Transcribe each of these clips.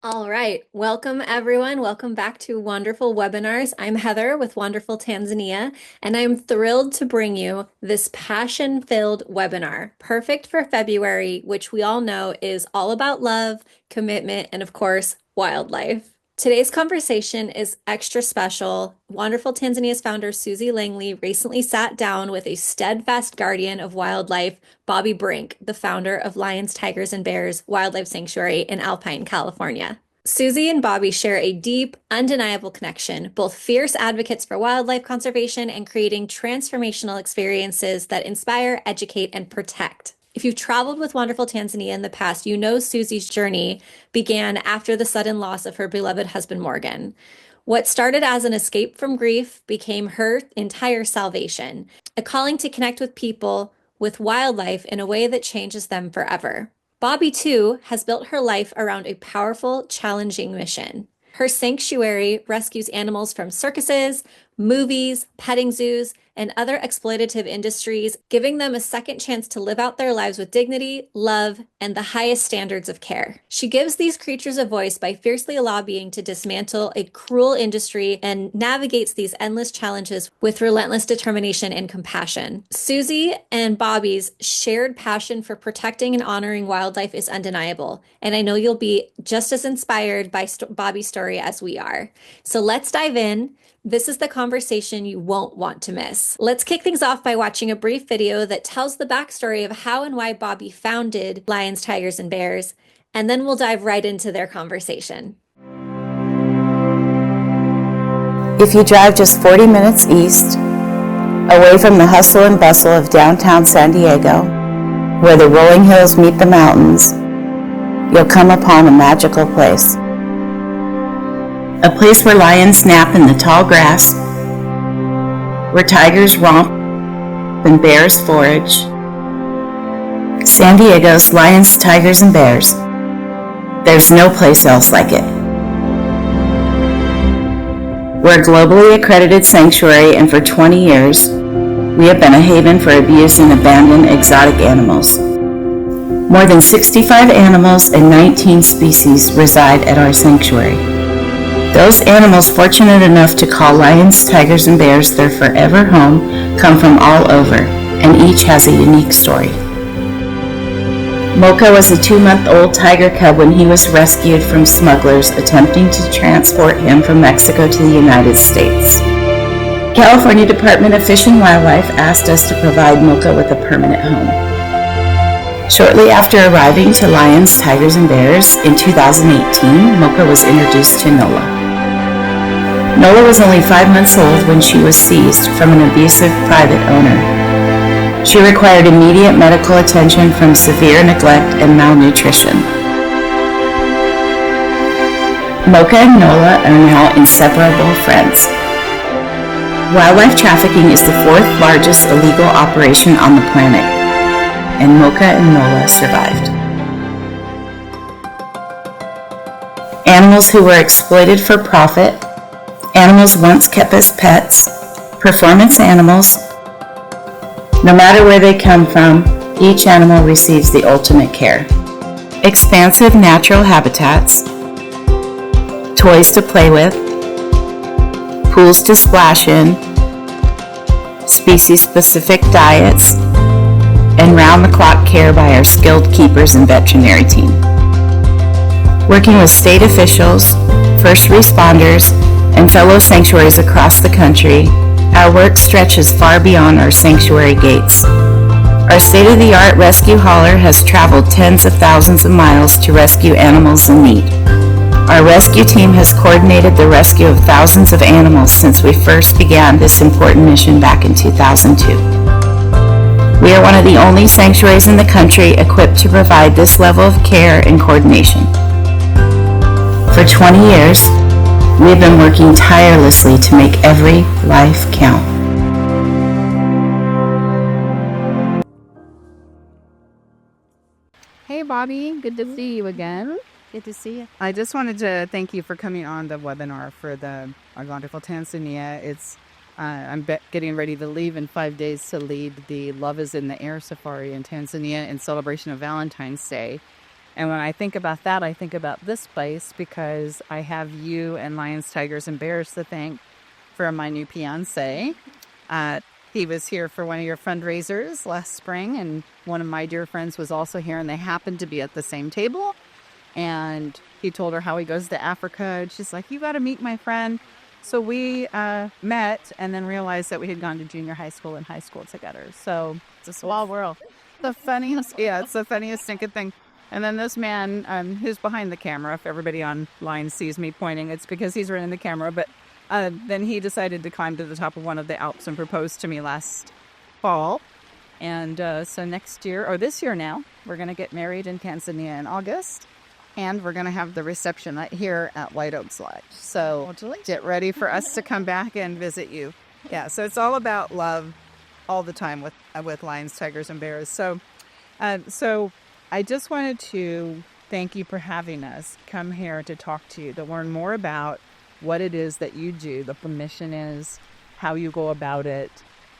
All right. Welcome, everyone. Welcome back to Wanderful Webinars. I'm Heather with Wanderful Tanzania, and I'm thrilled to bring you this passion-filled webinar, perfect for February, which we all know is all about love, commitment, and of course, wildlife. Today's conversation is extra special. Wanderful Tanzania's founder, Susie Langley, recently sat down with a steadfast guardian of wildlife, Bobbi Brink, the founder of Lions, Tigers, and Bears Wildlife Sanctuary in Alpine, California. Susie and Bobbi share a deep, undeniable connection, both fierce advocates for wildlife conservation and creating transformational experiences that inspire, educate, and protect. If you've traveled with Wanderful Tanzania in the past, you know Susie's journey began after the sudden loss of her beloved husband, Morgan. What started as an escape from grief became her entire salvation, a calling to connect with people, with wildlife in a way that changes them forever. Bobbi, too, has built her life around a powerful, challenging mission. Her sanctuary rescues animals from circuses, movies, petting zoos, and other exploitative industries, giving them a second chance to live out their lives with dignity, love, and the highest standards of care. She gives these creatures a voice by fiercely lobbying to dismantle a cruel industry and navigates these endless challenges with relentless determination and compassion. Susie and Bobbi's shared passion for protecting and honoring wildlife is undeniable, and I know you'll be just as inspired by Bobbi's story as we are. So let's dive in. This is the conversation you won't want to miss. Let's kick things off by watching a brief video that tells the backstory of how and why Bobbi founded Lions, Tigers, and Bears, and then we'll dive right into their conversation. If you drive just 40 minutes east, away from the hustle and bustle of downtown San Diego, where the rolling hills meet the mountains, you'll come upon a magical place. A place where lions nap in the tall grass, where tigers romp and bears forage. San Diego's Lions, Tigers, and Bears. There's no place else like it. We're a globally accredited sanctuary, and for 20 years, we have been a haven for abused and abandoned exotic animals. More than 65 animals and 19 species reside at our sanctuary. Those animals fortunate enough to call lions, tigers, and bears their forever home come from all over, and each has a unique story. Mocha was a 2-month-old tiger cub when he was rescued from smugglers attempting to transport him from Mexico to the United States. California Department of Fish and Wildlife asked us to provide Mocha with a permanent home. Shortly after arriving to Lions, Tigers, and Bears in 2018, Mocha was introduced to Nola. Nola was only 5 months old when she was seized from an abusive private owner. She required immediate medical attention from severe neglect and malnutrition. Mocha and Nola are now inseparable friends. Wildlife trafficking is the 4th largest illegal operation on the planet, and Mocha and Nola survived. Animals who were exploited for profit, animals once kept as pets, performance animals. No matter where they come from, each animal receives the ultimate care. Expansive natural habitats, toys to play with, pools to splash in, species-specific diets, and round-the-clock care by our skilled keepers and veterinary team. Working with state officials, first responders, and fellow sanctuaries across the country, our work stretches far beyond our sanctuary gates. Our state-of-the-art rescue hauler has traveled tens of thousands of miles to rescue animals in need. Our rescue team has coordinated the rescue of thousands of animals since we first began this important mission back in 2002. We are one of the only sanctuaries in the country equipped to provide this level of care and coordination. For 20 years, we have been working tirelessly to make every life count. Hey, Bobbi. Good to see you again. Good to see you. I just wanted to thank you for coming on the webinar for our Wanderful Tanzania. I'm getting ready to leave in 5 days to lead the Love is in the Air safari in Tanzania in celebration of Valentine's Day. And when I think about that, I think about this place because I have you and lions, tigers, and bears to thank for my new fiance. He was here for one of your fundraisers last spring, and one of my dear friends was also here, and they happened to be at the same table. And he told her how he goes to Africa, and she's like, "You got to meet my friend." So we met and then realized that we had gone to junior high school and high school together. So it's a small world. The funniest, it's the funniest stinking thing. And then this man who's behind the camera, if everybody online sees me pointing, it's because he's running the camera. But then he decided to climb to the top of one of the Alps and proposed to me last fall. And so next year, or this year now, we're going to get married in Tanzania in August. And we're going to have the reception here at White Oaks Lodge. So get ready for us to come back and visit you. Yeah, so it's all about love all the time with lions, tigers, and bears. So I just wanted to thank you for having us come here to talk to you, to learn more about what it is that you do, what the mission is, how you go about it,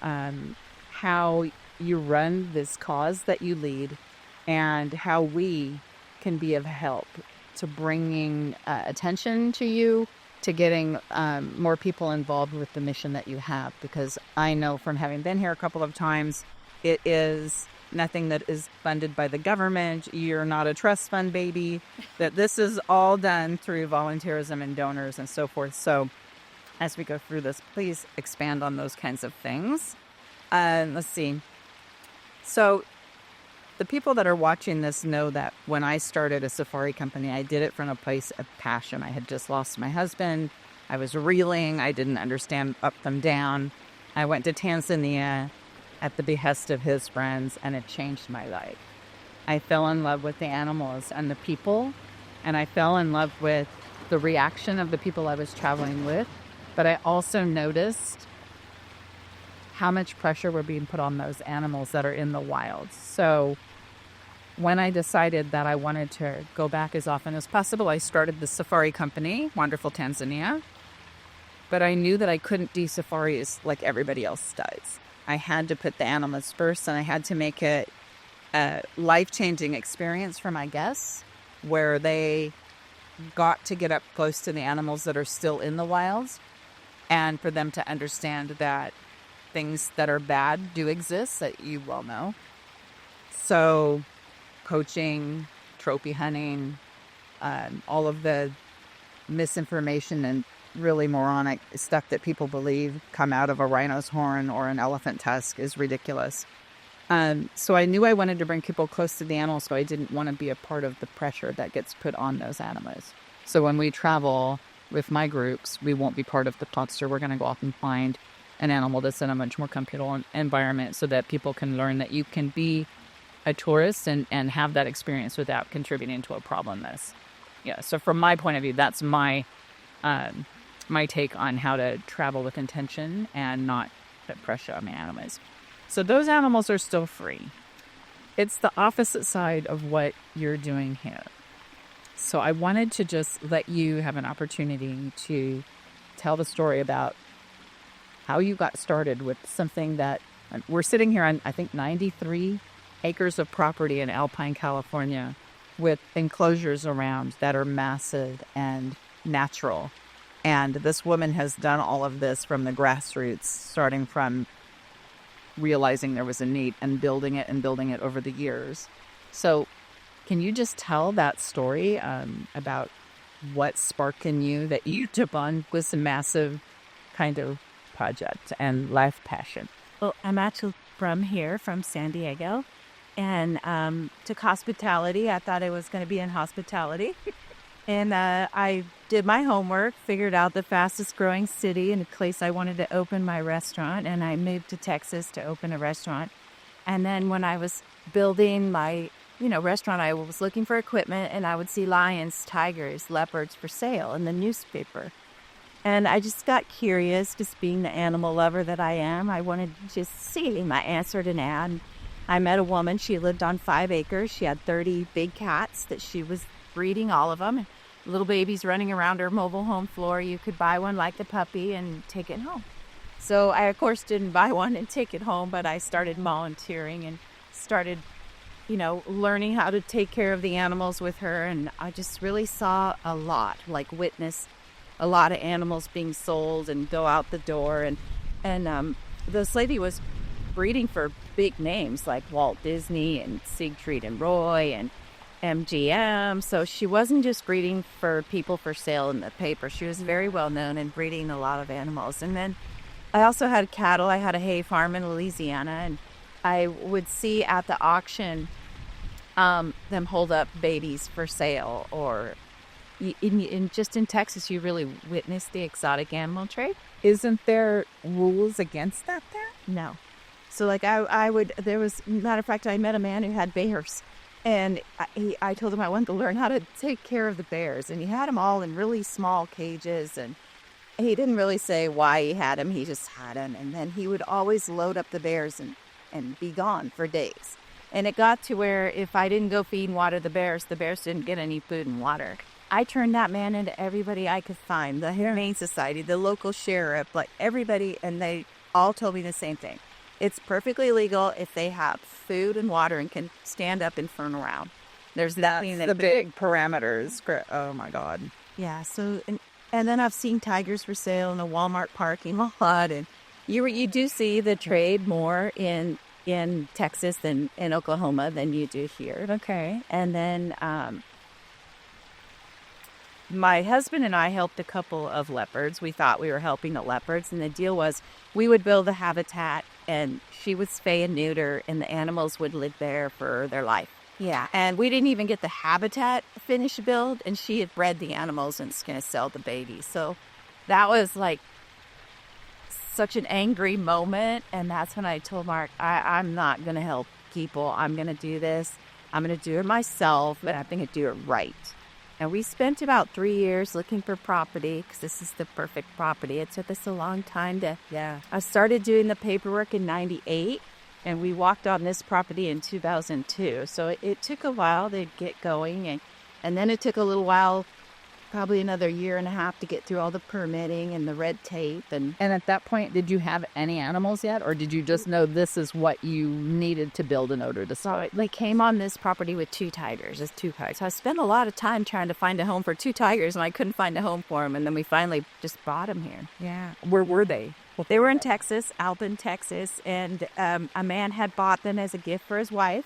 how you run this cause that you lead, and how we can be of help to bringing attention to you, to getting more people involved with the mission that you have. Because I know from having been here a couple of times, it is nothing that is funded by the government. You're not a trust fund baby, that this is all done through volunteerism and donors and so forth. So as we go through this, please expand on those kinds of things. Let's see. So the people that are watching this know that when I started a safari company, I did it from a place of passion. I had just lost my husband. I was reeling. I didn't understand up from down. I went to Tanzania at the behest of his friends, and it changed my life. I fell in love with the animals and the people, and I fell in love with the reaction of the people I was traveling with. But I also noticed how much pressure were being put on those animals that are in the wild. So when I decided that I wanted to go back as often as possible, I started the safari company, Wanderful Tanzania. But I knew that I couldn't do safaris like everybody else does. I had to put the animals first, and I had to make it a life-changing experience for my guests where they got to get up close to the animals that are still in the wilds, and for them to understand that things that are bad do exist, that you well know. So poaching, trophy hunting, all of the misinformation and really moronic stuff that people believe come out of a rhino's horn or an elephant tusk is ridiculous. So I knew I wanted to bring people close to the animals, so I didn't want to be a part of the pressure that gets put on those animals. So when we travel with my groups, we won't be part of the cluster. We're going to go off and find an animal that's in a much more comfortable environment so that people can learn that you can be a tourist and have that experience without contributing to a problem. So from my point of view, that's my take on how to travel with intention and not put pressure on the animals. So those animals are still free. It's the opposite side of what you're doing here. So I wanted to just let you have an opportunity to tell the story about how you got started with something that we're sitting here on, I think, 93 acres of property in Alpine, California, with enclosures around that are massive and natural. And this woman has done all of this from the grassroots, starting from realizing there was a need and building it over the years. So can you just tell that story about what sparked in you that you took on this massive kind of project and life passion? Well, I'm actually from San Diego, and took hospitality. I thought I was going to be in hospitality. And I did my homework, figured out the fastest growing city and a place I wanted to open my restaurant. And I moved to Texas to open a restaurant. And then when I was building my, restaurant, I was looking for equipment, and I would see lions, tigers, leopards for sale in the newspaper. And I just got curious, just being the animal lover that I am. I wanted to just see. I answered an ad. I met a woman. She lived on 5 acres. She had 30 big cats that she was breeding, all of them. Little babies running around her mobile home floor. You could buy one like the puppy and take it home. So I, of course, didn't buy one and take it home, but I started volunteering and started learning how to take care of the animals with her. And I just really saw a lot, witness a lot of animals being sold and go out the door. And this lady was breeding for big names like Walt Disney and Siegfried and Roy and MGM. So she wasn't just breeding for people for sale in the paper. She was very well known in breeding a lot of animals. And then I also had cattle. I had a hay farm in Louisiana, and I would see at the auction them hold up babies for sale. Or just in Texas, you really witness the exotic animal trade. Isn't there rules against that there? No. So there was, matter of fact, I met a man who had bears, and I told him I wanted to learn how to take care of the bears, and he had them all in really small cages, and he didn't really say why he had them. He just had them, and then he would always load up the bears and be gone for days. And it got to where if I didn't go feed and water the bears didn't get any food and water. I turned that man into everybody I could find, the Humane Society, the local sheriff, everybody, and they all told me the same thing. It's perfectly legal if they have food and water and can stand up and turn around. That's the big parameters. Oh, my God. Yeah, so, and then I've seen tigers for sale in a Walmart parking lot, and you do see the trade more in Texas than in Oklahoma than you do here. Okay. And then my husband and I helped a couple of leopards. We thought we were helping the leopards, and the deal was we would build a habitat, and she would spay and neuter, and the animals would live there for their life. Yeah, and we didn't even get the habitat finished build, and she had bred the animals and was going to sell the babies. So that was such an angry moment, and that's when I told Mark, I'm not going to help people. I'm going to do this. I'm going to do it myself, but I'm going to do it right. And we spent about 3 years looking for property because this is the perfect property. It took us a long time I started doing the paperwork in 98, and we walked on this property in 2002. So it took a while to get going, and then it took a little while, probably another year and a half, to get through all the permitting and the red tape. And at that point, did you have any animals yet, or did you just know this is what you needed to build in order to sell? They came on this property with two tigers. So I spent a lot of time trying to find a home for two tigers, and I couldn't find a home for them. And then we finally just bought them here. Yeah. Where were they? They were in Texas, Alpin, Texas, and a man had bought them as a gift for his wife.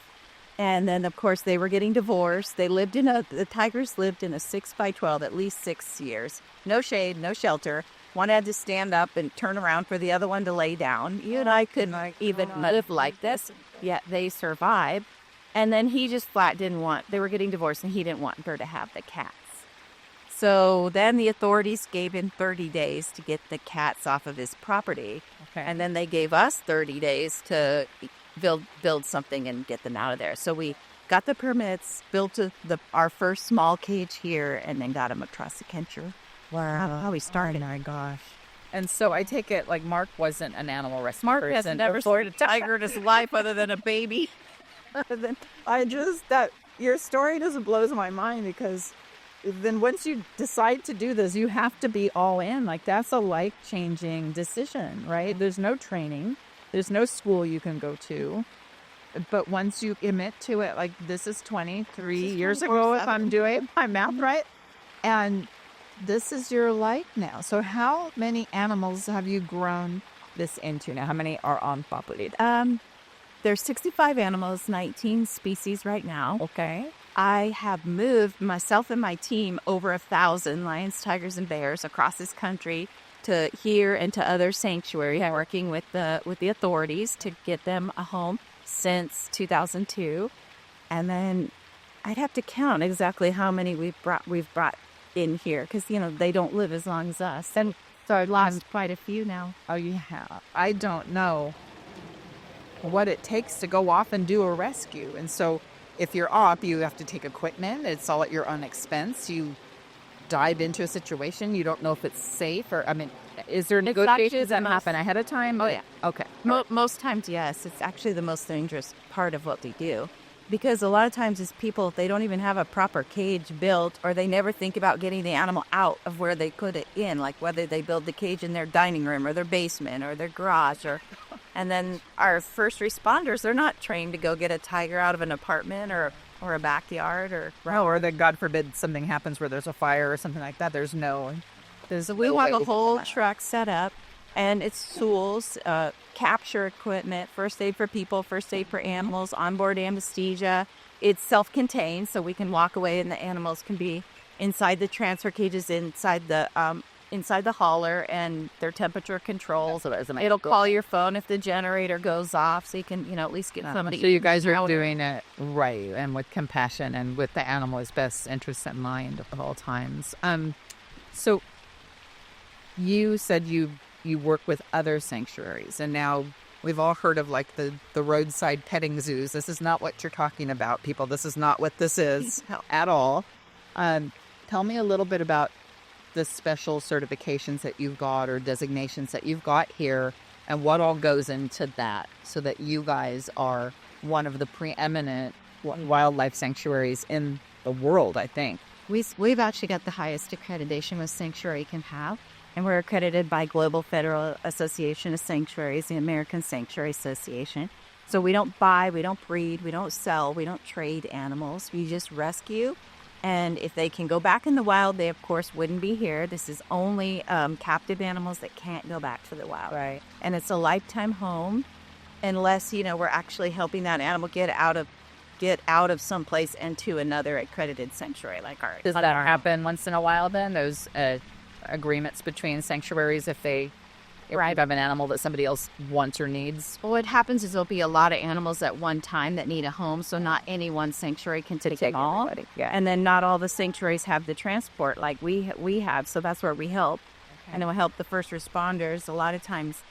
And then, of course, they were getting divorced. The tigers lived in a 6x12, at least 6 years. No shade, no shelter. One had to stand up and turn around for the other one to lay down. You and I couldn't even live like this, yet they survived. And then he just they were getting divorced, and he didn't want her to have the cats. So then the authorities gave him 30 days to get the cats off of his property. Okay. And then they gave us 30 days to build something and get them out of there. So we got the permits, built our first small cage here, and then got them across the country. Wow. How we started. Oh, my gosh. And so I take it Mark wasn't an animal rescue Mark person. has never seen a tiger in his life other than a baby. Your story just blows my mind, because then once you decide to do this, you have to be all in. That's a life-changing decision, right? There's no training. There's no school you can go to. But once you commit to it, this is 23 years ago, if I'm doing my math right. And this is your life now. So how many animals have you grown this into now? How many are on property? There's 65 animals, 19 species right now. Okay. I have moved myself and my team over 1,000 lions, tigers, and bears across this country to here and to other sanctuaries. I'm working with the authorities to get them a home since 2002. And then I'd have to count exactly how many we've brought in here, because they don't live as long as us. And so I've lost quite a few now. Oh, you have. I don't know what it takes to go off and do a rescue. And so if you're off, you have to take equipment. It's all at your own expense. You dive into a situation. You don't know if it's safe, or, is there negotiations that happen ahead of time? Oh, yeah. Okay. Most times, yes. It's actually the most dangerous part of what we do. Because a lot of times it's people, they don't even have a proper cage built, or they never think about getting the animal out of where they put it in, like whether they build the cage in their dining room or their basement or their garage, or And then our first responders, they're not trained to go get a tiger out of an apartment or a backyard or that God forbid something happens where there's a fire or something like that. We have a whole truck set up, and it's tools, capture equipment, first aid for people, first aid for animals, onboard anesthesia. It's self-contained, so we can walk away and the animals can be inside the transfer cages, inside the hauler, and their temperature controlled. So it'll call your phone if the generator goes off, so you can, at least get somebody. So you guys are doing it right and with compassion and with the animal's best interests in mind at all times. So you said you work with other sanctuaries, and now we've all heard of like the roadside petting zoos. This is not what you're talking about, people. This is not what this is at all. Tell me a little bit about the special certifications that you've got or designations that you've got here and what all goes into that so that you guys are one of the preeminent wildlife sanctuaries in the world, I think. We've actually got the highest accreditation a sanctuary can have, and we're accredited by Global Federal Association of Sanctuaries, the American Sanctuary Association. So we don't buy, we don't breed, we don't sell, we don't trade animals. We just rescue. And if they can go back in the wild, they, of course, wouldn't be here. This is only captive animals that can't go back to the wild. Right. And it's a lifetime home unless, we're actually helping that animal get out of someplace and to another accredited sanctuary like ours. Does that happen once in a while then? Those agreements between sanctuaries if they have an animal that somebody else wants or needs? Well, what happens is there'll be a lot of animals at one time that need a home, so not any one sanctuary can take them all. Yeah. And then not all the sanctuaries have the transport like we have, so that's where we help. Okay. And then we help the first responders. A lot of times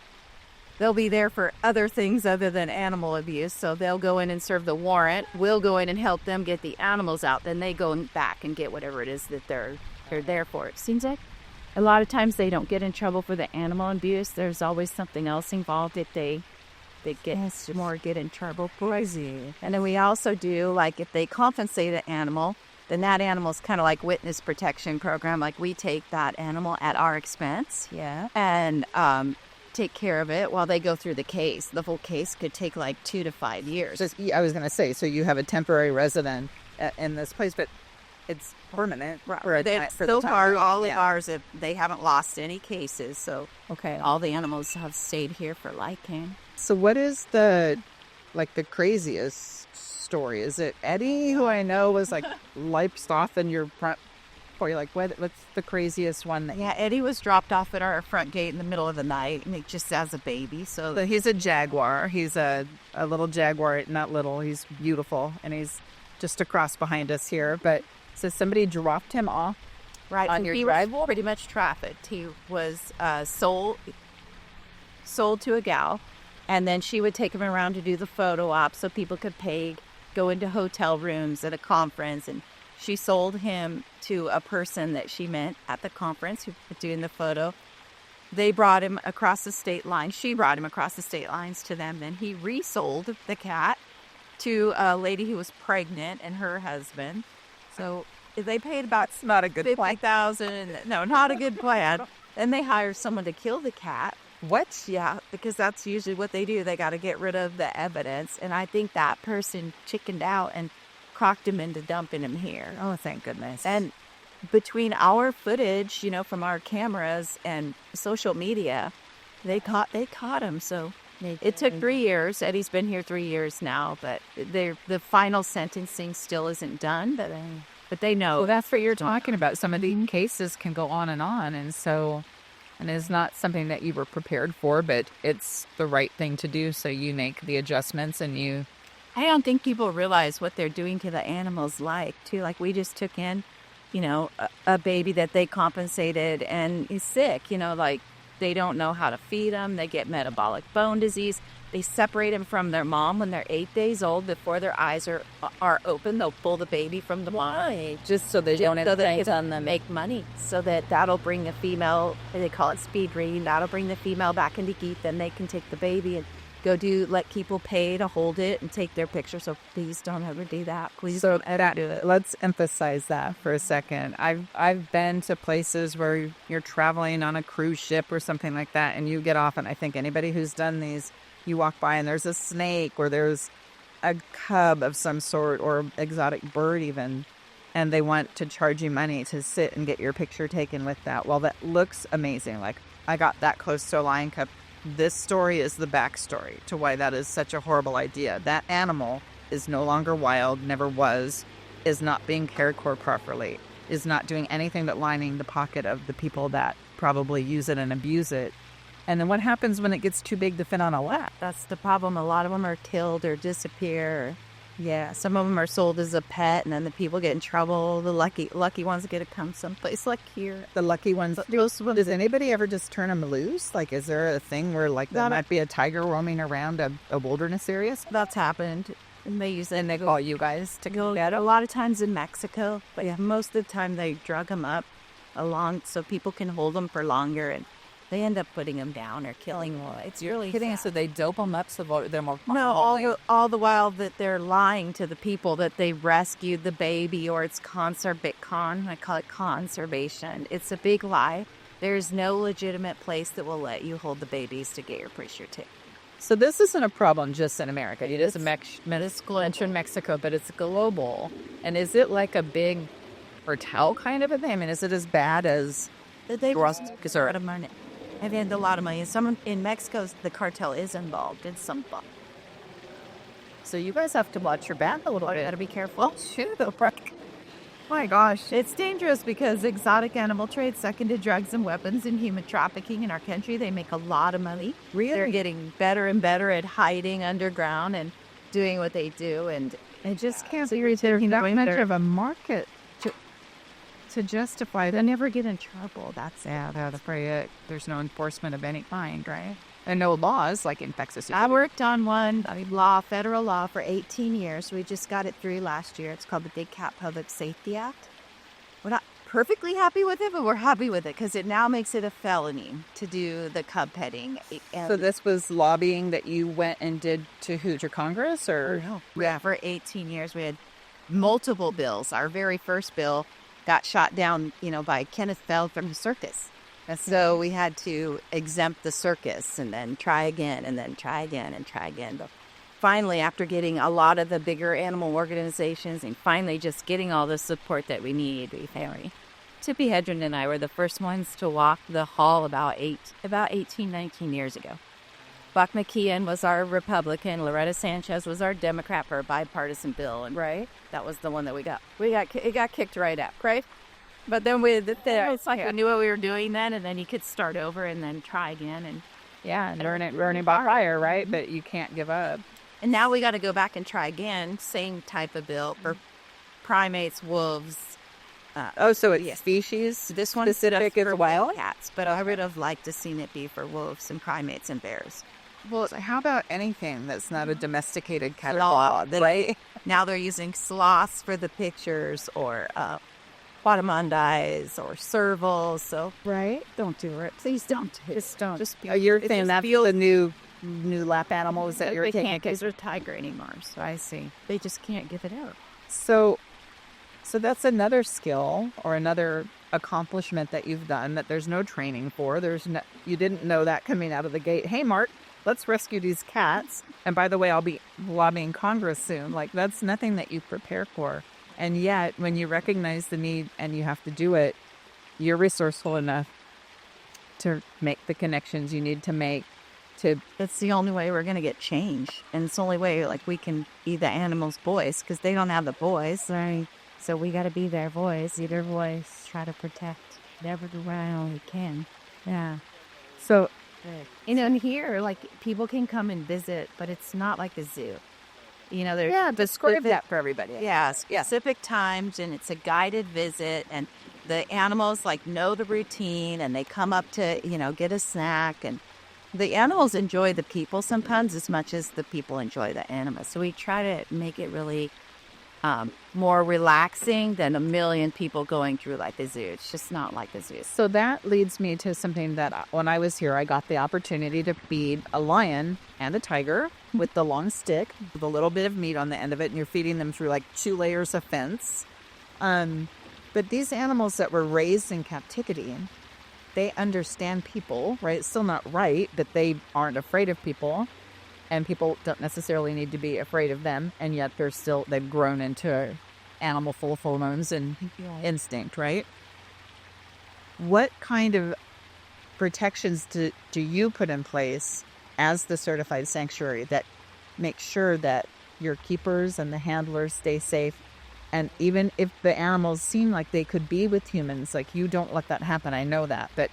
they'll be there for other things other than animal abuse, so they'll go in and serve the warrant. We'll go in and help them get the animals out. Then they go back and get whatever it is that they're there for. It seems like a lot of times they don't get in trouble for the animal abuse. There's always something else involved if they get in trouble. Crazy. And then we also do, like, if they compensate an animal, then that animal's kind of like witness protection program. Like, we take that animal at our expense. Yeah. And take care of it while they go through the case. The whole case could take like 2 to 5 years. I was going to say, so you have a temporary resident in this place, but it's permanent. So far, all of ours, they haven't lost any cases. So okay, all the animals have stayed here for liking. So what is the craziest story? Is it Eddie, who I know was like liped off in your front? Or you're like, what's the craziest one? Eddie was dropped off at our front gate in the middle of the night, and just as a baby. So he's a jaguar. He's a little jaguar, not little. He's beautiful, and he's just across behind us here. But so somebody dropped him off on your driveway? Was pretty much trafficked. He was sold to a gal, and then she would take him around to do the photo op so people could go into hotel rooms at a conference, and she sold him to a person that she met at the conference who was doing the photo. They brought him across the state line. She brought him across the state lines to them. Then he resold the cat to a lady who was pregnant and her husband. So they paid about not a good $50,000. No, not a good plan. Then they hired someone to kill the cat. What? Yeah, because that's usually what they do. They got to get rid of the evidence. And I think that person chickened out and crocked him into dumping him here. Oh, thank goodness. And between our footage, from our cameras and social media, they caught him. So it took 3 years. Eddie's been here 3 years now, but the final sentencing still isn't done. But they know. Well, that's what you're talking about. Some of these cases can go on, and so, and it's not something that you were prepared for, but it's the right thing to do. So you make the adjustments, and you. I don't think people realize what they're doing to the animals too. Like, we just took in, a baby that they compensated and is sick, like they don't know how to feed them. They get metabolic bone disease. They separate them from their mom when they're 8 days old. Before their eyes are open, they'll pull the baby from the mom. Just so they don't have things on them. Make money. So that'll bring the female, they call it speed breeding, that'll bring the female back into heat. Then they can take the baby and let people pay to hold it and take their picture. So please don't ever do that. Please don't ever do it. Let's emphasize that for a second. I've been to places where you're traveling on a cruise ship or something like that, and you get off, and I think anybody who's done these you walk by and there's a snake or there's a cub of some sort or exotic bird even, and they want to charge you money to sit and get your picture taken with that. Well, that looks amazing. Like, I got that close to a lion cub. This story is the backstory to why that is such a horrible idea. That animal is no longer wild, never was, is not being cared for properly, is not doing anything but lining the pocket of the people that probably use it and abuse it. And then what happens when it gets too big to fit on a lap? That's the problem. A lot of them are killed or disappear. Yeah, some of them are sold as a pet, and then the people get in trouble. The lucky ones get to come someplace like here. The lucky ones. Does anybody ever just turn them loose? Like, is there a thing where, like, there might be a tiger roaming around a wilderness area? That's happened. And they call you guys to go get it. A lot of times in Mexico, but yeah, most of the time they drug them up along so people can hold them for longer, and they end up putting them down or killing them. It's really sad. So they dope them up so they're more... No, all the while that they're lying to the people that they rescued the baby, or it's I call it conservation. It's a big lie. There's no legitimate place that will let you hold the babies to get your picture taken. So this isn't a problem just in America. It is in Mexico, but it's global. And is it like a big cartel kind of a thing? I mean, is it as bad as... They a lot of money. I've had a lot of money. Some in Mexico, the cartel is involved in some. So you guys have to watch your back a little bit. Got to be careful. Shoot, My gosh, it's dangerous because exotic animal trade, seconded drugs and weapons, and human trafficking in our country. They make a lot of money. Really? They're getting better and better at hiding underground and doing what they do, and it just can't be that much of a market to justify. They never get in trouble. That's sad. That's afraid there's no enforcement of any kind, right? And no laws like in Texas. I worked on federal law for 18 years. We just got it through last year. It's called the Big Cat Public Safety Act. We're not perfectly happy with it, but we're happy with it because it now makes it a felony to do the cub petting. So this was lobbying that you went and did to your Congress, or? No. Yeah, for 18 years we had multiple bills. Our very first bill got shot down, by Kenneth Feld from the circus. And so we had to exempt the circus and then try again and then try again and try again. But finally, after getting a lot of the bigger animal organizations and finally just getting all the support that we need, Tippy Hedren and I were the first ones to walk the hall about 18, 19 years ago. Buck McKeon was our Republican. Loretta Sanchez was our Democrat for a bipartisan bill. And right. That was the one that we got. It got kicked right out, right? But then it's like we knew what we were doing then, and then you could start over and then try again. And yeah, and learning by fire, right? But you can't give up. And now we got to go back and try again. Same type of bill for primates, wolves. So it's species? This one specific is wild cats, but I would have liked to seen it be for wolves and primates and bears. Well, how about anything that's not a domesticated cat? Right? Now they're using sloths for the pictures, or quadrumondis or servals. So right, don't do it. Please don't. Just don't. You're saying that's the new lap animals that they can't get a tiger anymore. So I see. They just can't give it out. So that's another skill or another accomplishment that you've done that there's no training for. You didn't know that coming out of the gate. Hey, Mark, let's rescue these cats. And by the way, I'll be lobbying Congress soon. Like, that's nothing that you prepare for. And yet, when you recognize the need and you have to do it, you're resourceful enough to make the connections you need to make. That's the only way we're going to get change. And it's the only way, we can be the animals' voice, because they don't have the voice. Right. So we got to be their voice, try to protect whatever the we can. Yeah. So, and here, people can come and visit, but it's not like a zoo. Describe that for everybody. Yeah, specific times, and it's a guided visit, and the animals know the routine, and they come up to, get a snack, and the animals enjoy the people sometimes as much as the people enjoy the animals. So we try to make it really more relaxing than a million people going through the zoo. It's just not like the zoo. So that leads me to something that when I was here, I got the opportunity to feed a lion and a tiger with the long stick with a little bit of meat on the end of it, and you're feeding them through 2 layers of fence. But these animals that were raised in captivity, they understand people, right? It's still not right that they aren't afraid of people. and people don't necessarily need to be afraid of them, and yet they've grown into an animal full of hormones and instinct, right? What kind of protections do you put in place as the certified sanctuary that make sure that your keepers and the handlers stay safe? And even if the animals seem like they could be with humans, like, you don't let that happen, I know that, but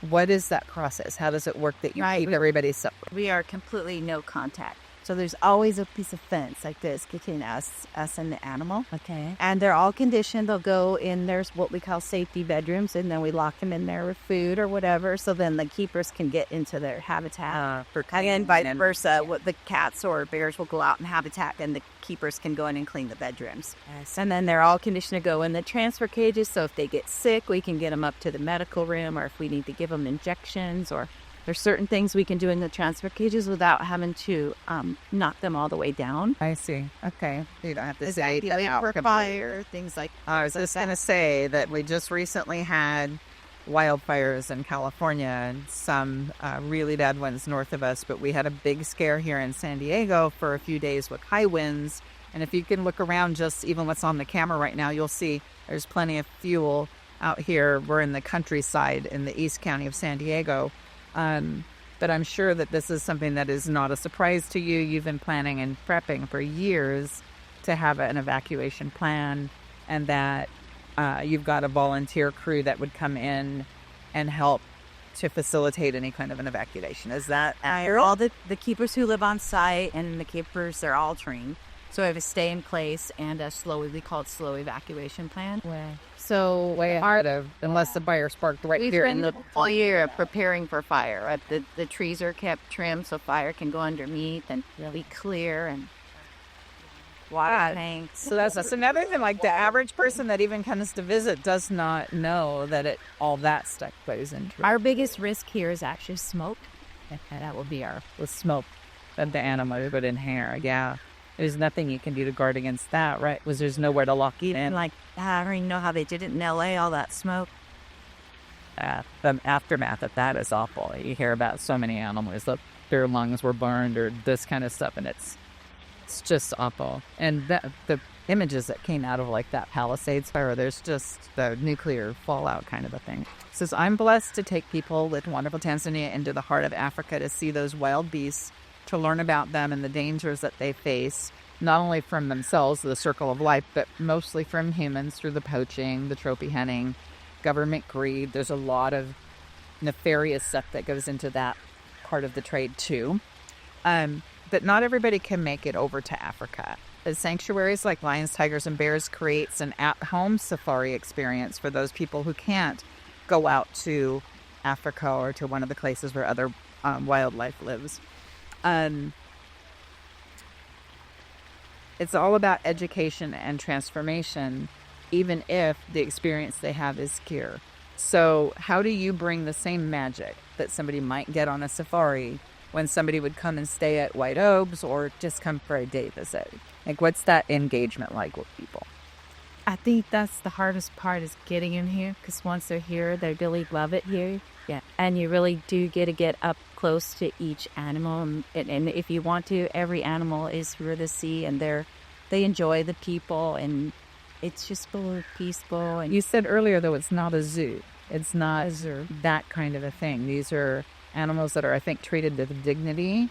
what is that process? How does it work that you keep everybody separate? We are completely no contact. So there's always a piece of fence like this between us and the animal. Okay. And they're all conditioned. They'll go in, there's what we call safety bedrooms, and then we lock them in there with food or whatever, so then the keepers can get into their habitat. And vice versa, the cats or bears will go out in habitat, and the keepers can go in and clean the bedrooms. Yes. And then they're all conditioned to go in the transfer cages, so if they get sick, we can get them up to the medical room, or if we need to give them injections, or there's certain things we can do in the transfer cages without having to knock them all the way down. I see. Okay. You don't have to say for fire, things like that. I was just going to say that we just recently had wildfires in California and some really bad ones north of us, but we had a big scare here in San Diego for a few days with high winds. And if you can look around, just even what's on the camera right now, you'll see there's plenty of fuel out here. We're in the countryside in the East County of San Diego. But I'm sure that this is something that is not a surprise to you. You've been planning and prepping for years to have an evacuation plan, and that you've got a volunteer crew that would come in and help to facilitate any kind of an evacuation. Is that accurate? All the keepers who live on site and the keepers, they're all trained. So we have a stay in place and we call it slow evacuation plan. Wow. So way hard of, unless the fire sparked right We've here. been the whole year preparing for fire. The trees are kept trimmed so fire can go underneath and really clear, and water tanks. So that's another thing. Like, the average person that even comes to visit does not know that all that stuff goes into it. Our biggest risk here is actually smoke. That will be the smoke that the animal would inhale. Yeah. There's nothing you can do to guard against that, right? Because there's nowhere to lock it in. Like, I don't even know how they did it in L.A., all that smoke. The aftermath of that is awful. You hear about so many animals that their lungs were burned or this kind of stuff, and it's just awful. And the images that came out of, like, that Palisades fire, there's just the nuclear fallout kind of a thing. It says, I'm blessed to take people with Wanderful Tanzania into the heart of Africa to see those wild beasts, to learn about them and the dangers that they face, not only from themselves, the circle of life, but mostly from humans through the poaching, the trophy hunting, government greed. There's a lot of nefarious stuff that goes into that part of the trade too. But not everybody can make it over to Africa. The sanctuaries like lions, tigers, and bears creates an at-home safari experience for those people who can't go out to Africa or to one of the places where other wildlife lives. It's all about education and transformation, even if the experience they have is here. So how do you bring the same magic that somebody might get on a safari when somebody would come and stay at White Oaks or just come for a day visit? Like, what's that engagement like with people? I think that's the hardest part, is getting in here, because once they're here, they really love it here. Yeah, and you really do get up close to each animal, and if you want to, every animal is for the sea, and they enjoy the people, and it's just peaceful. And you said earlier, though, it's not a zoo. It's not that kind of a thing. These are animals that are, I think, treated with dignity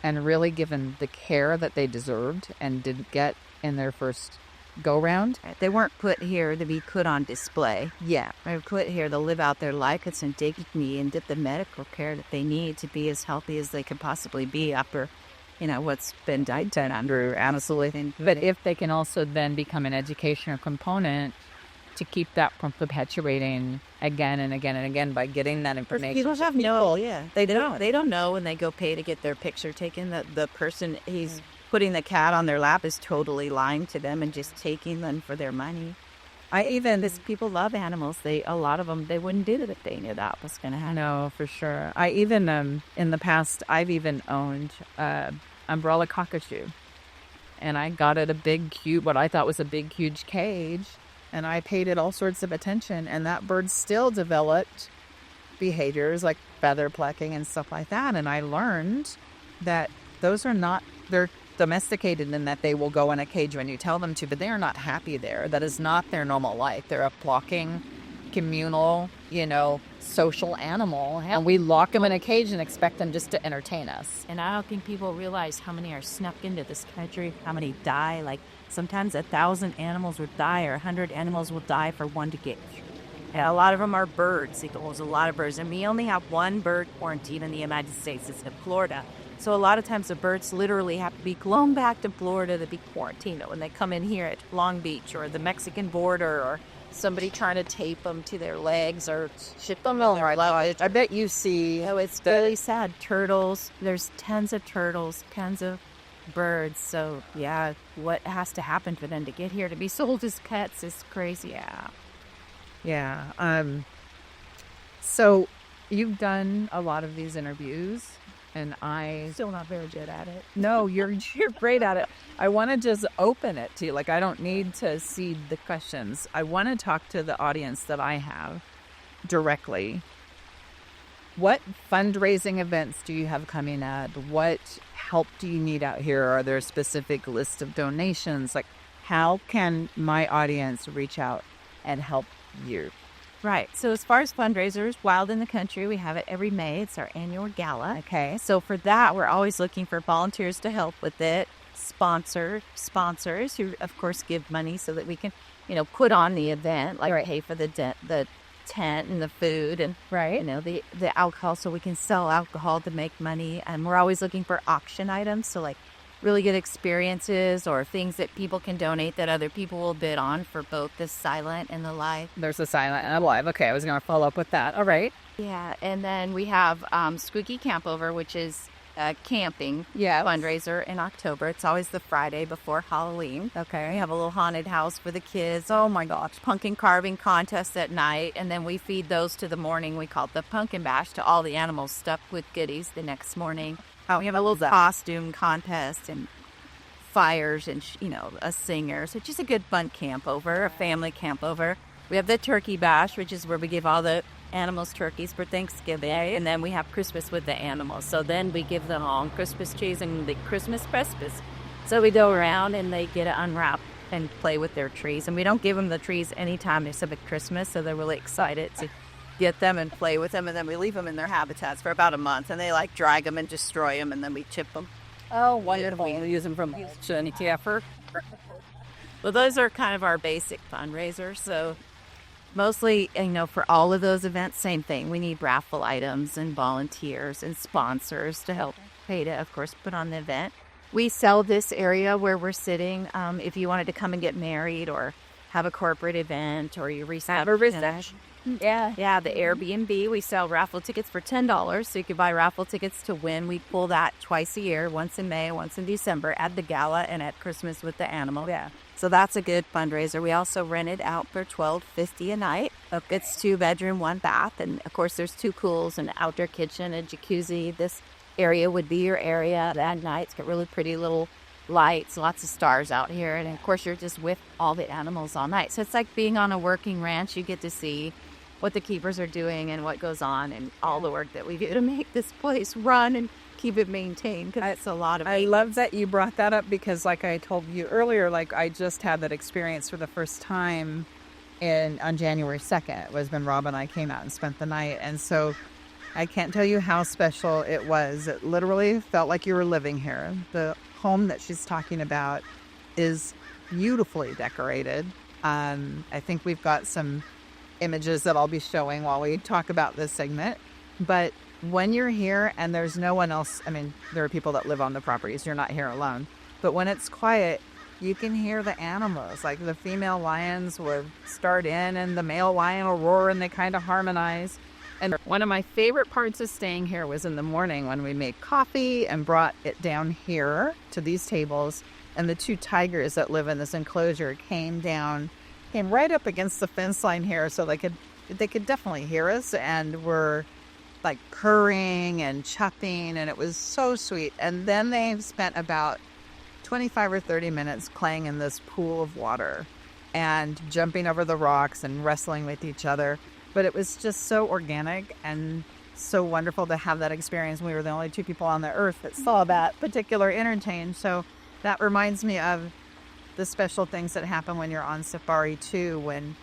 and really given the care that they deserved and didn't get in their first go-round. They weren't put here to be put on display. Yeah. They were put here to live out their lives and dignity and get the medical care that they need to be as healthy as they could possibly be after, what's been done under absolutely. But if they can also then become an educational component to keep that from perpetuating again and again and again by getting that information. People have they don't know when they go pay to get their picture taken that the person he's putting the cat on their lap is totally lying to them and just taking them for their money. These people love animals. A lot of them, they wouldn't do it if they knew that was going to happen. No, for sure. I even, in the past, I've even owned umbrella cockatoo. And I got it what I thought was a big, huge cage. And I paid it all sorts of attention. And that bird still developed behaviors like feather plucking and stuff like that. And I learned that those are not, they're domesticated in that they will go in a cage when you tell them to, but they are not happy there. That is not their normal life. They're a flocking, communal, social animal. And we lock them in a cage and expect them just to entertain us. And I don't think people realize how many are snuck into this country, how many die. Like sometimes 1,000 animals would die or 100 animals will die for one to get here. And a lot of them are birds. There's a lot of birds. And we only have one bird quarantine in the United States. It's in Florida. So a lot of times the birds literally have to be flown back to Florida to be quarantined when they come in here at Long Beach or the Mexican border, or somebody trying to tape them to their legs or ship them over. I bet you see. Oh, it's really sad. Turtles. There's tons of turtles, tons of birds. So yeah, what has to happen for them to get here to be sold as pets is crazy. Yeah. So you've done a lot of these interviews, and I Still not very good at it. no, you're great at it. I want to just open it to you. Like, I don't need to seed the questions. I want to talk to the audience that I have directly. What fundraising events do you have coming up? What help do you need out here? Are there a specific list of donations? Like, how can my audience reach out and help you? Right. So as far as fundraisers, Wild in the Country, we have it every May. It's our annual gala. Okay. So for that, we're always looking for volunteers to help with it. Sponsors who, of course, give money so that we can, put on the event, like pay for the tent and the food and the alcohol, so we can sell alcohol to make money. And we're always looking for auction items, so like really good experiences or things that people can donate that other people will bid on for both the silent and the live. There's the silent and the live. Okay, I was going to follow up with that. All right. Yeah, and then we have Squeaky Campover, which is a camping fundraiser in October. It's always the Friday before Halloween. Okay. We have a little haunted house for the kids. Oh my gosh. Pumpkin carving contest at night. And then we feed those to the morning. We call it the Pumpkin Bash to all the animals stuffed with goodies the next morning. We have a little costume contest and fires and, a singer. So just a good fun campover, a family campover. We have the Turkey Bash, which is where we give all the animals turkeys for Thanksgiving. And then we have Christmas with the animals. So then we give them all Christmas trees and the Christmas Christmas. So we go around and they get to unwrap and play with their trees. And we don't give them the trees anytime except at Christmas. So they're really excited to get them and play with them. And then we leave them in their habitats for about a month. And they drag them and destroy them. And then we chip them. Oh, wonderful. We use them from effort. Well, those are kind of our basic fundraisers. So mostly, for all of those events, same thing. We need raffle items and volunteers and sponsors to help pay to, of course, put on the event. We sell this area where we're sitting. If you wanted to come and get married or have a corporate event or you resell Yeah, the Airbnb. We sell raffle tickets for $10. So you could buy raffle tickets to win. We pull that twice a year, once in May, once in December, at the gala and at Christmas with the animal. Yeah. So that's a good fundraiser. We also rent it out for $12.50 a night. It's 2-bedroom, 1 bath. And of course, there's 2 pools, an outdoor kitchen, a jacuzzi. This area would be your area that night. It's got really pretty little lights, lots of stars out here. And of course, you're just with all the animals all night. So it's like being on a working ranch. You get to see what the keepers are doing and what goes on and all the work that we do to make this place run and keep it maintained, because it's a lot of I love that you brought that up, because like I told you earlier, like I just had that experience for the first time on January 2nd. It was when Rob and I came out and spent the night. And so I can't tell you how special it was. It literally felt like you were living here. The home that she's talking about is beautifully decorated. I think we've got some images that I'll be showing while we talk about this segment. But when you're here and there's no one else, I mean, there are people that live on the properties. You're not here alone. But when it's quiet, you can hear the animals. Like the female lions will start in and the male lion will roar, and they kind of harmonize. And one of my favorite parts of staying here was in the morning when we made coffee and brought it down here to these tables. And the 2 tigers that live in this enclosure came right up against the fence line here, so they could definitely hear us, and were like purring and chuffing, and it was so sweet. And then they spent about 25 or 30 minutes playing in this pool of water and jumping over the rocks and wrestling with each other. But it was just so organic and so wonderful to have that experience. We were the only two people on the earth that saw that particular interchange. So that reminds me of the special things that happen when you're on safari too, when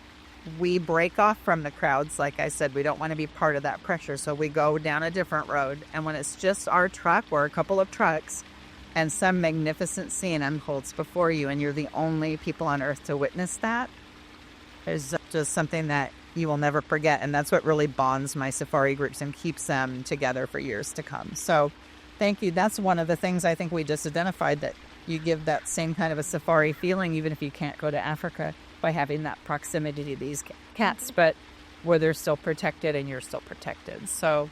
we break off from the crowds. Like I said, we don't want to be part of that pressure. So we go down a different road. And when it's just our truck or a couple of trucks and some magnificent scene unfolds before you and you're the only people on earth to witness that, is just something that you will never forget. And that's what really bonds my safari groups and keeps them together for years to come. So thank you. That's one of the things I think we just identified, that you give that same kind of a safari feeling, even if you can't go to Africa, by having that proximity to these cats, but where they're still protected and you're still protected. So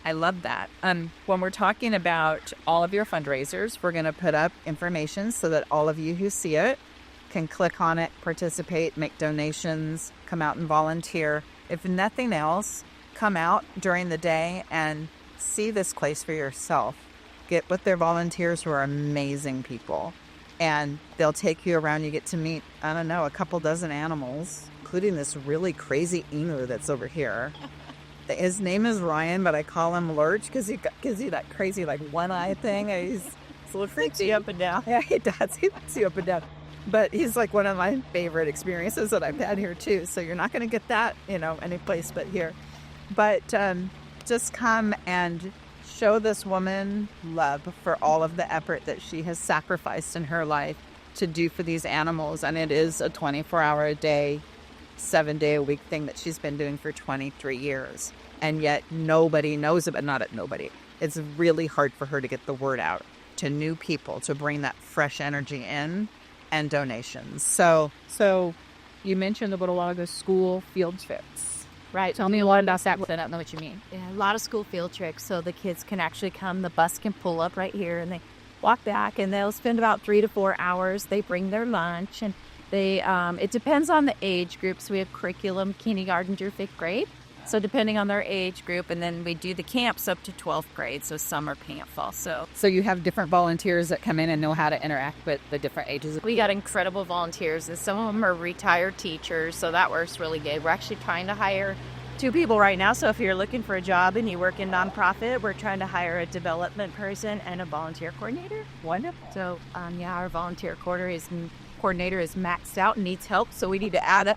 I love that. When we're talking about all of your fundraisers, we're going to put up information so that all of you who see it can click on it, participate, make donations, come out and volunteer. If nothing else, come out during the day and see this place for yourself. Get with their volunteers who are amazing people. And they'll take you around. You get to meet, I don't know, a couple dozen animals, including this really crazy emu that's over here. His name is Ryan, but I call him Lurch because he gives you that crazy, like, one-eye thing. He's a little freaky up and down. Yeah, he does. He looks you up and down. But he's like one of my favorite experiences that I've had here, too. So you're not going to get that, any place but here. But just come and show this woman love for all of the effort that she has sacrificed in her life to do for these animals. And it is a 24-hour-a-day, 7-day-a-week thing that she's been doing for 23 years. And yet nobody knows about nobody. It's really hard for her to get the word out to new people, to bring that fresh energy in and donations. So you mentioned a little while ago school field trips. Right. Tell me a lot about that. I don't know what you mean. Yeah, a lot of school field trips. So the kids can actually come. The bus can pull up right here and they walk back and they'll spend about 3 to 4 hours. They bring their lunch and they, it depends on the age group. So we have curriculum, kindergarten through 5th grade. So depending on their age group, and then we do the camps up to 12th grade. So summer camp, fall. So you have different volunteers that come in and know how to interact with the different ages. We got incredible volunteers, and some of them are retired teachers. So that works really good. We're actually trying to hire 2 people right now. So if you're looking for a job and you work in nonprofit, we're trying to hire a development person and a volunteer coordinator. Wonderful. So our volunteer coordinator is maxed out and needs help. So we need to add a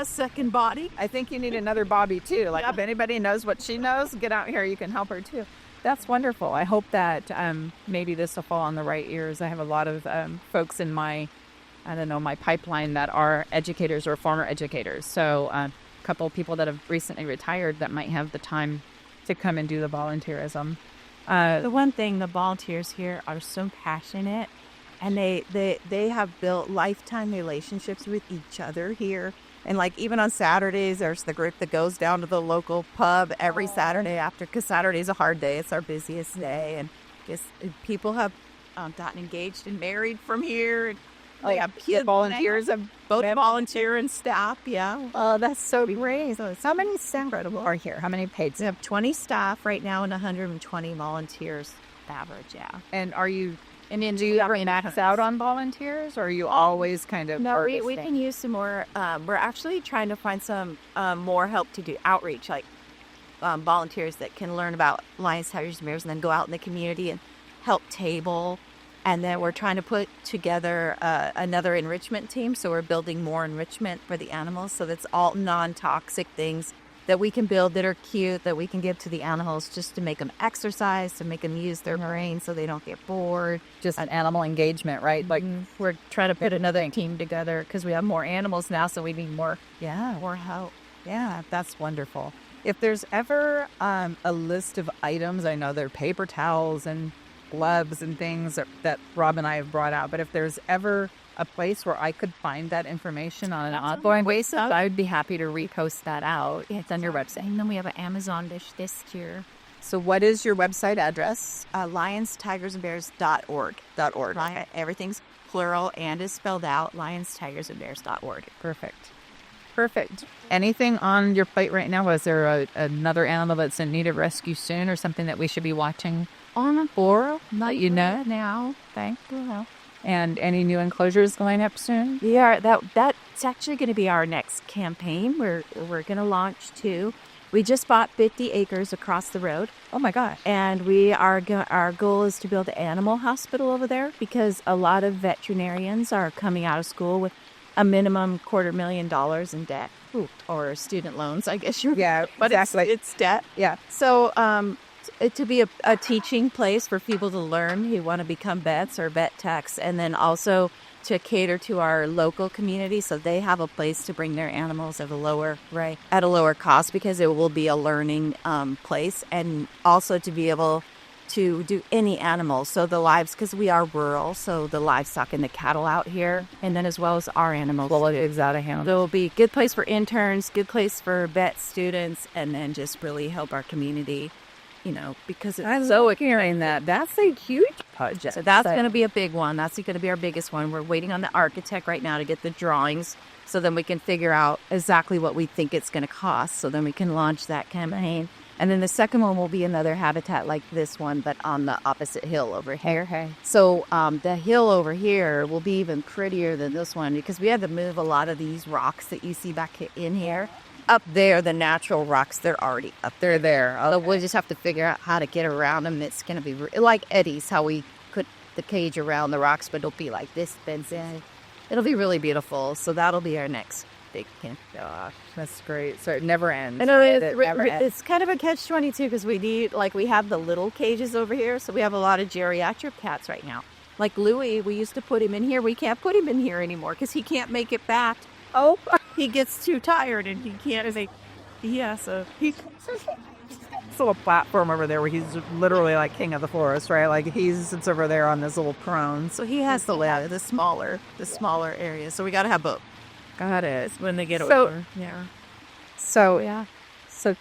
second body. I think you need another Bobbi too. Like, if anybody knows what she knows, get out here. You can help her too. That's wonderful. I hope that maybe this will fall on the right ears. I have a lot of folks in my pipeline that are educators or former educators. So a couple of people that have recently retired that might have the time to come and do the volunteerism. The one thing, the volunteers here are so passionate, and they have built lifetime relationships with each other here. And like even on Saturdays, there's the group that goes down to the local pub every Saturday because Saturday's a hard day. It's our busiest day. And just people have gotten engaged and married from here. And they have kids. Volunteers have both volunteer and staff. Yeah. Oh, that's so great. So how many staff are here? How many paid? We have 20 staff right now and 120 volunteers average. Yeah. And do you ever max out on volunteers, or are you always kind of No, we can use some more. We're actually trying to find some more help to do outreach, like volunteers that can learn about lions, tigers, and bears, and then go out in the community and help table. And then we're trying to put together another enrichment team. So we're building more enrichment for the animals. So that's all non-toxic things that we can build that are cute, that we can give to the animals just to make them exercise, to make them use their brain so they don't get bored. Just an animal engagement, right? Like we're trying to put another team together because we have more animals now, so we need more help. Yeah, that's wonderful. If there's ever a list of items, I know there are paper towels and gloves and things that Rob and I have brought out, but if there's ever a place where I could find that information on an ongoing basis, I would be happy to repost that out. It's on your website. And then we have an Amazon dish this year. So what is your website address? LionsTigersandBears.org. Everything's plural and is spelled out. LionsTigersandBears.org. Perfect. Anything on your plate right now? Was there another animal that's in need of rescue soon, or something that we should be watching for? Not now. Thank you. And any new enclosures going up soon? Yeah, that's actually going to be our next campaign. We're going to launch 2. We just bought 50 acres across the road. Oh my gosh. And our goal is to build an animal hospital over there because a lot of veterinarians are coming out of school with a minimum $250,000 in debt. Ooh. Or student loans, I guess you're. Yeah, but exactly. It's debt. Yeah. So to be a teaching place for people to learn who want to become vets or vet techs, and then also to cater to our local community so they have a place to bring their animals at a lower cost, because it will be a learning place, and also to be able to do any animals. So because we are rural, so the livestock and the cattle out here, and then as well as our animals. Well, it's out of hand. There will be a good place for interns, good place for vet students, and then just really help our community, because it's so hearing that. That's a huge project. So that's going to be a big one. That's going to be our biggest one. We're waiting on the architect right now to get the drawings, so then we can figure out exactly what we think it's going to cost, so then we can launch that campaign. And then the second one will be another habitat like this one, but on the opposite hill over here. Okay. So the hill over here will be even prettier than this one, because we had to move a lot of these rocks that you see back in here. Up there, the natural rocks, they're already up there. So we'll just have to figure out how to get around them. It's going to be like Eddie's, how we put the cage around the rocks, but it'll be like this. It'll be really beautiful. So that'll be our next big camp. Gosh, that's great. So it never ends. I know it's kind of a catch-22, because we have the little cages over here. So we have a lot of geriatric cats right now. Like Louie, we used to put him in here. We can't put him in here anymore because he can't make it back. Oh, he gets too tired and he can't. So this little platform over there where he's literally like king of the forest, right? Like he sits over there on this little prone. So he has the smaller area. So we got to have both. Got it. When they get older. Yeah. So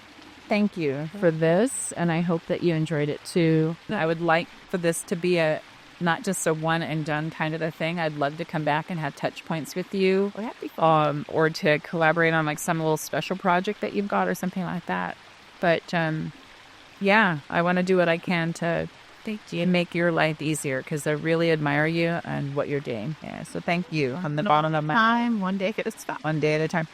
thank you for this, and I hope that you enjoyed it too. I would like for this to be not just a one and done kind of a thing. I'd love to come back and have touch points with you, or to collaborate on like some little special project that you've got or something like that. But I want to do what I can to make your life easier, because I really admire you and what you're doing. Yeah, so thank you from the bottom of my time, one day at a time. One day at a time.